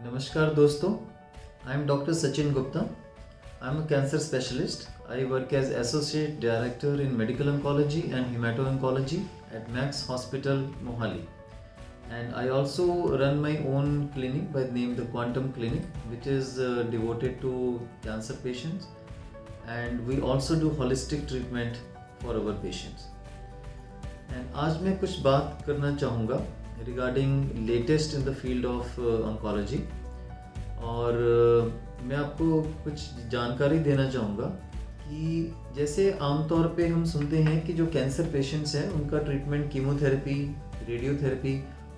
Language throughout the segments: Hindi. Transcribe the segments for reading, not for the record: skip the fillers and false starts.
नमस्कार दोस्तों, I am doctor Sachin Gupta. I am a cancer specialist. I work as Associate Director in Medical Oncology and Hemato-Oncology at Max Hospital, Mohali. And I also run my own clinic by the name the Quantum Clinic, which is devoted to cancer patients. And we also do holistic treatment for our patients. And आज मैं कुछ बात करना चाहूँगा regarding latest in the field of oncology. और मैं आपको कुछ जानकारी देना चाहूँगा कि जैसे आमतौर पे हम सुनते हैं कि जो कैंसर पेशेंट्स हैं उनका ट्रीटमेंट कीमोथेरेपी, रेडियोथेरेपी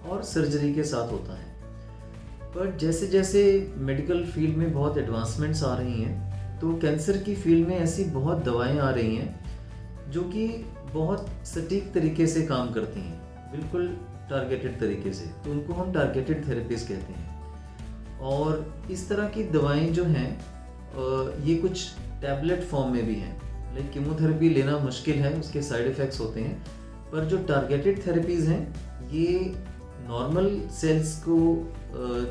और सर्जरी के साथ होता है. पर जैसे जैसे मेडिकल फील्ड में बहुत एडवांसमेंट्स आ रही हैं तो कैंसर की फील्ड में ऐसी बहुत दवाएं आ रही हैं जो कि बहुत सटीक तरीके से काम करती हैं, बिल्कुल टारगेटेड तरीके से. तो उनको हम टारगेटेड थेरेपीज कहते हैं. और इस तरह की दवाएं जो हैं ये कुछ टैबलेट फॉर्म में भी हैं. लाइक कीमोथेरेपी लेना मुश्किल है, उसके साइड इफ़ेक्ट्स होते हैं. पर जो टारगेटेड थेरेपीज़ हैं ये नॉर्मल सेल्स को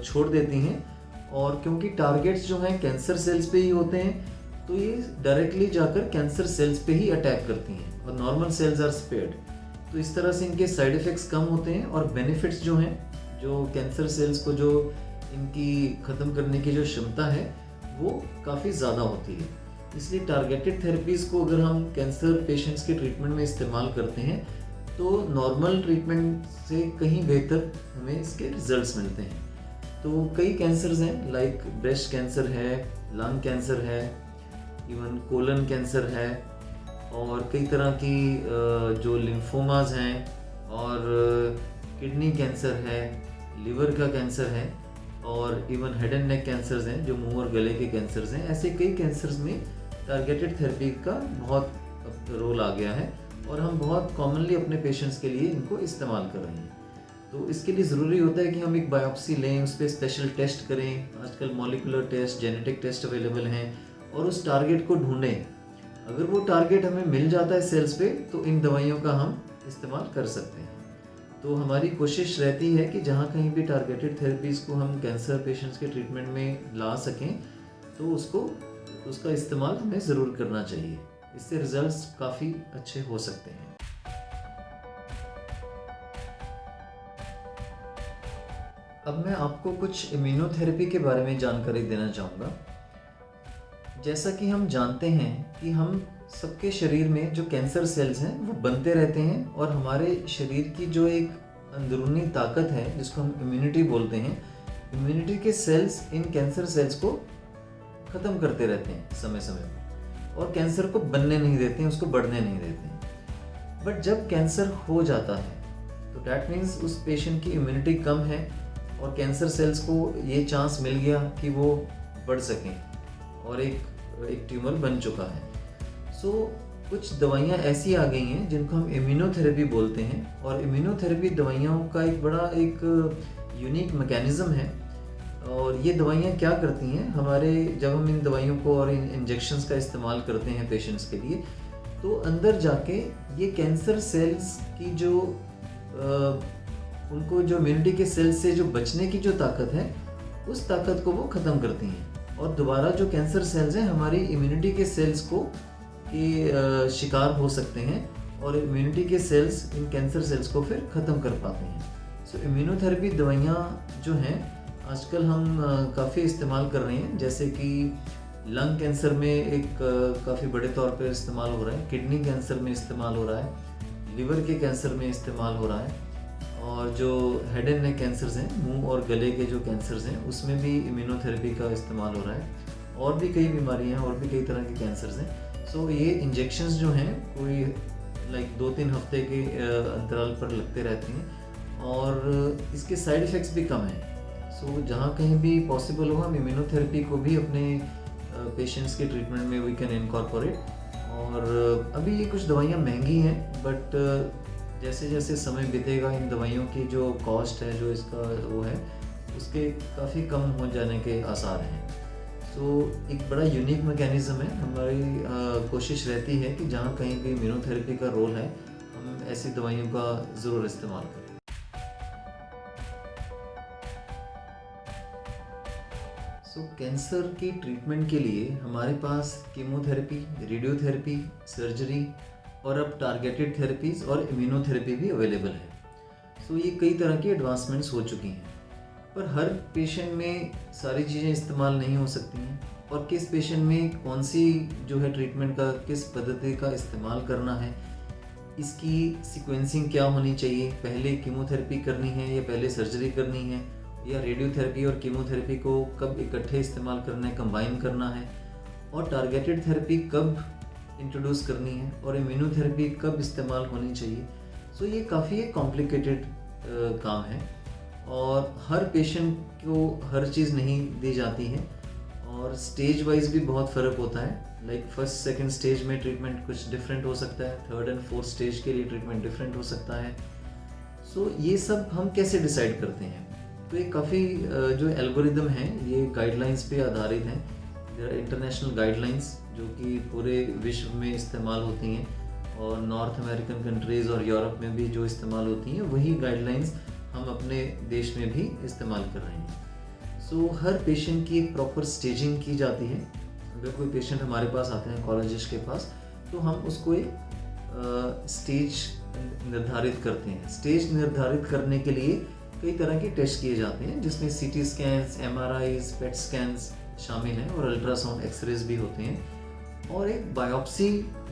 छोड़ देती हैं. और क्योंकि टारगेट्स जो हैं कैंसर सेल्स पे ही होते हैं तो ये डायरेक्टली जाकर कैंसर सेल्स पे ही अटैक करती हैं और नॉर्मल सेल्स आर स्पेयर्ड. तो इस तरह से इनके साइड इफ़ेक्ट्स कम होते हैं और बेनिफिट्स जो हैं, जो कैंसर सेल्स को जो इनकी ख़त्म करने की जो क्षमता है वो काफ़ी ज़्यादा होती है. इसलिए टारगेटेड थेरेपीज़ को अगर हम कैंसर पेशेंट्स के ट्रीटमेंट में इस्तेमाल करते हैं तो नॉर्मल ट्रीटमेंट से कहीं बेहतर हमें इसके रिजल्ट्स मिलते हैं. तो कई कैंसर्स हैं, लाइक ब्रेस्ट कैंसर है, लंग कैंसर है, इवन कोलन कैंसर है, और कई तरह की जो लिम्फोमाज हैं, और किडनी कैंसर है, लिवर का कैंसर है, और even head and neck cancers हैं जो मुंह और गले के कैंसर्स हैं. ऐसे कई कैंसर्स में टारगेटेड थेरेपी का बहुत रोल आ गया है और हम बहुत कॉमनली अपने पेशेंट्स के लिए इनको इस्तेमाल कर रहे हैं. तो इसके लिए ज़रूरी होता है कि हम एक बायोप्सी लें, उस पर स्पेशल टेस्ट करें. आजकल molecular test, genetic test available हैं, और उस टारगेट को ढूंढें. अगर वो टारगेट हमें मिल जाता है सेल्स पे तो इन दवाइयों का हम इस्तेमाल कर सकते हैं. तो हमारी कोशिश रहती है कि जहाँ कहीं भी टारगेटेड थेरेपीज़ को हम कैंसर पेशेंट्स के ट्रीटमेंट में ला सकें तो उसका इस्तेमाल हमें ज़रूर करना चाहिए. इससे रिजल्ट्स काफ़ी अच्छे हो सकते हैं. अब मैं आपको कुछ इम्यूनोथेरेपी के बारे में जानकारी देना चाहूँगा. जैसा कि हम जानते हैं कि हम सबके शरीर में जो कैंसर सेल्स हैं वो बनते रहते हैं, और हमारे शरीर की जो एक अंदरूनी ताकत है जिसको हम इम्यूनिटी बोलते हैं, इम्यूनिटी के सेल्स इन कैंसर सेल्स को ख़त्म करते रहते हैं समय समय पर, और कैंसर को बनने नहीं देते हैं, उसको बढ़ने नहीं देते हैं. बट जब कैंसर हो जाता है तो डैट मीन्स उस पेशेंट की इम्यूनिटी कम है और कैंसर सेल्स को ये चांस मिल गया कि वो बढ़ सकें और एक ट्यूमर बन चुका है. सो कुछ दवाइयाँ ऐसी आ गई हैं जिनको हम इम्यूनोथेरेपी बोलते हैं. और इम्यूनोथेरेपी दवाइयों का एक बड़ा यूनिक मैकेनिज़्म है. और ये दवाइयाँ क्या करती हैं, जब हम इन दवाइयों को और इन इंजेक्शंस का इस्तेमाल करते हैं पेशेंट्स के लिए, तो अंदर जाके ये कैंसर सेल्स की जो उनको जो इम्यूनिटी के सेल्स से जो बचने की जो ताकत है, उस ताकत को वो ख़त्म करती हैं. और दोबारा जो कैंसर सेल्स हैं हमारी इम्यूनिटी के सेल्स को के शिकार हो सकते हैं, और इम्यूनिटी के सेल्स इन कैंसर सेल्स को फिर ख़त्म कर पाते हैं. सो इम्यूनोथेरेपी दवाइयाँ जो हैं आजकल हम काफ़ी इस्तेमाल कर रहे हैं. जैसे कि लंग कैंसर में एक काफ़ी बड़े तौर पर इस्तेमाल हो रहा है, किडनी कैंसर में इस्तेमाल हो रहा है, लिवर के कैंसर में इस्तेमाल हो रहा है, और जो हेड एंड नेक कैंसर्स हैं, मुंह और गले के जो कैंसर्स हैं, उसमें भी इम्यूनोथेरेपी का इस्तेमाल हो रहा है. और भी कई बीमारियां, और भी कई तरह के कैंसर्स हैं. सो ये इंजेक्शंस जो हैं कोई 2-3 हफ्ते के अंतराल पर लगते रहते हैं, और इसके साइड इफ़ेक्ट्स भी कम हैं. सो जहाँ कहीं भी पॉसिबल हो हम इम्यूनोथेरेपी को भी अपने पेशेंट्स के ट्रीटमेंट में वी कैन इनकॉर्पोरेट. और अभी ये कुछ दवाइयाँ महंगी हैं, बट जैसे जैसे समय बीतेगा इन दवाइयों की जो कॉस्ट है, जो इसका वो है, उसके काफ़ी कम हो जाने के आसार हैं. सो एक बड़ा यूनिक मैकेनिज़्म है. हमारी कोशिश रहती है कि जहाँ कहीं भी इम्यूनोथेरेपी का रोल है हम ऐसी दवाइयों का ज़रूर इस्तेमाल करें. कैंसर की ट्रीटमेंट के लिए हमारे पास कीमोथेरेपी, रेडियोथेरेपी, सर्जरी और अब टारगेटेड थेरेपीज़ और इम्यूनोथेरेपी भी अवेलेबल है। ये कई तरह की एडवांसमेंट्स हो चुकी हैं, पर हर पेशेंट में सारी चीज़ें इस्तेमाल नहीं हो सकती हैं और किस पेशेंट में कौन सी जो है ट्रीटमेंट का किस पद्धति का इस्तेमाल करना है, इसकी सीक्वेंसिंग क्या होनी चाहिए, पहले कीमोथेरेपी करनी है या पहले सर्जरी करनी है, या रेडियोथेरेपी और कीमोथेरेपी को कब इकट्ठे इस्तेमाल करना है, कंबाइन करना है, और टारगेटेड थेरेपी कब इंट्रोड्यूस करनी है और इम्यूनोथेरेपी कब इस्तेमाल होनी चाहिए। ये काफ़ी एक कॉम्प्लिकेटेड काम है और हर पेशेंट को हर चीज़ नहीं दी जाती है और स्टेज वाइज भी बहुत फ़र्क होता है। लाइक फर्स्ट सेकंड स्टेज में ट्रीटमेंट कुछ डिफरेंट हो सकता है, थर्ड एंड फोर्थ स्टेज के लिए ट्रीटमेंट डिफरेंट हो सकता है। ये सब हम कैसे डिसाइड करते हैं? ये काफ़ी जो एल्गोरिदम हैं ये गाइडलाइंस पे आधारित हैं। देयर आर इंटरनेशनल गाइडलाइंस जो कि पूरे विश्व में इस्तेमाल होती हैं और नॉर्थ अमेरिकन कंट्रीज़ और यूरोप में भी जो इस्तेमाल होती हैं वही गाइडलाइंस हम अपने देश में भी इस्तेमाल कर रहे हैं। हर पेशेंट की एक प्रॉपर स्टेजिंग की जाती है। अगर कोई पेशेंट हमारे पास आते हैं ऑन्कोलॉजिस्ट के पास तो हम उसको एक स्टेज निर्धारित करते हैं। स्टेज निर्धारित करने के लिए कई तरह के टेस्ट किए जाते हैं जिसमें सीटी स्कैन्स, एमआरआईज, पेट स्कैन्स शामिल हैं और अल्ट्रासाउंड एक्सरेज भी होते हैं और एक बायोप्सी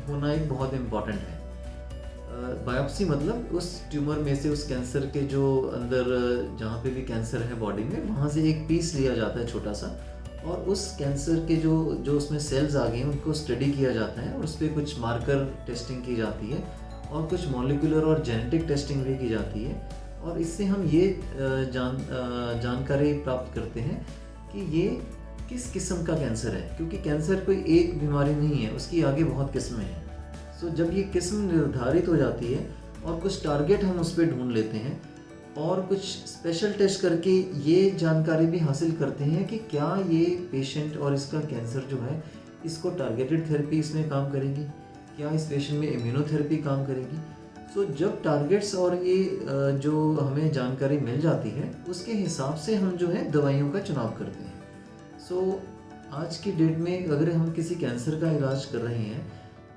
होना एक बहुत इम्पॉर्टेंट है। बायोप्सी मतलब उस ट्यूमर में से उस कैंसर के जो अंदर जहाँ पे भी कैंसर है बॉडी में वहाँ से एक पीस लिया जाता है छोटा सा और उस कैंसर के जो उसमें सेल्स आ गए हैं उनको स्टडी किया जाता है और उस पर कुछ मार्कर टेस्टिंग की जाती है और कुछ मॉलिक्यूलर और जेनेटिक टेस्टिंग भी की जाती है और इससे हम ये जानकारी प्राप्त करते हैं कि ये किस किस्म का कैंसर है, क्योंकि कैंसर कोई एक बीमारी नहीं है, उसकी आगे बहुत किस्में हैं। जब ये किस्म निर्धारित हो जाती है और कुछ टारगेट हम उस पर ढूंढ लेते हैं और कुछ स्पेशल टेस्ट करके ये जानकारी भी हासिल करते हैं कि क्या ये पेशेंट और इसका कैंसर जो है इसको टारगेटेड थेरेपी इसमें काम करेगी, क्या इस पेशेंट में इम्यूनोथेरेपी काम करेगी। जब टारगेट्स और ये जो हमें जानकारी मिल जाती है उसके हिसाब से हम जो है दवाइयों का चुनाव करते हैं। आज की डेट में अगर हम किसी कैंसर का इलाज कर रहे हैं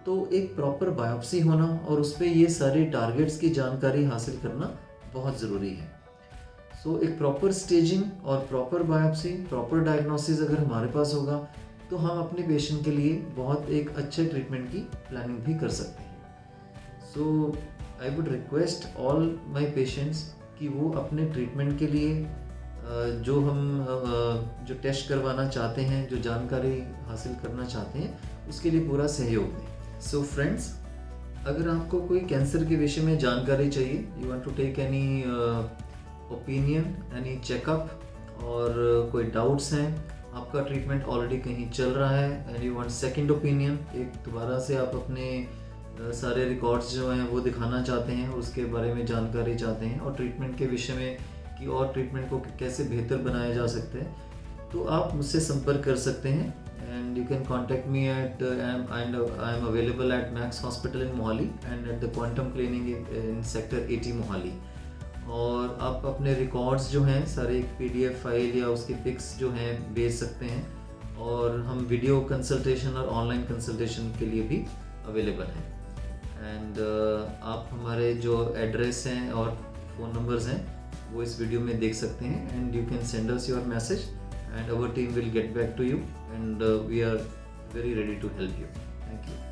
तो एक प्रॉपर बायोप्सी होना और उस पर ये सारे टारगेट्स की जानकारी हासिल करना बहुत ज़रूरी है। एक प्रॉपर स्टेजिंग और प्रॉपर बायोप्सी, प्रॉपर डायग्नोसिस अगर हमारे पास होगा तो हम अपने पेशेंट के लिए बहुत एक अच्छे ट्रीटमेंट की प्लानिंग भी कर सकते हैं। I would request all my patients कि वो अपने ट्रीटमेंट के लिए जो टेस्ट करवाना चाहते हैं, जो जानकारी हासिल करना चाहते हैं, उसके लिए पूरा सहयोग दें। फ्रेंड्स, अगर आपको कोई कैंसर के विषय में जानकारी चाहिए, you want to take any opinion, any checkup और कोई डाउट्स हैं, आपका ट्रीटमेंट ऑलरेडी कहीं चल रहा है and you want second opinion, एक दोबारा से आप अपने सारे रिकॉर्ड्स जो हैं वो दिखाना चाहते हैं, उसके बारे में जानकारी चाहते हैं और ट्रीटमेंट के विषय में कि और ट्रीटमेंट को कैसे बेहतर बनाया जा सकता है, तो आप मुझसे संपर्क कर सकते हैं and you can contact me at I am available at max hospital in Mohali and at the quantum clinic in sector 80 Mohali. और आप अपने रिकॉर्ड्स जो हैं सारे एक PDF फाइल या उसके पिक्स जो हैं भेज सकते हैं और हम वीडियो कंसल्टेशन और ऑनलाइन कंसल्टेशन के लिए भी अवेलेबल हैं। एंड आप हमारे जो एड्रेस हैं और फ़ोन नंबर्स हैं वो इस वीडियो में देख सकते हैं and you can send us your message and our team will get back to you and we are very ready to help you. Thank you.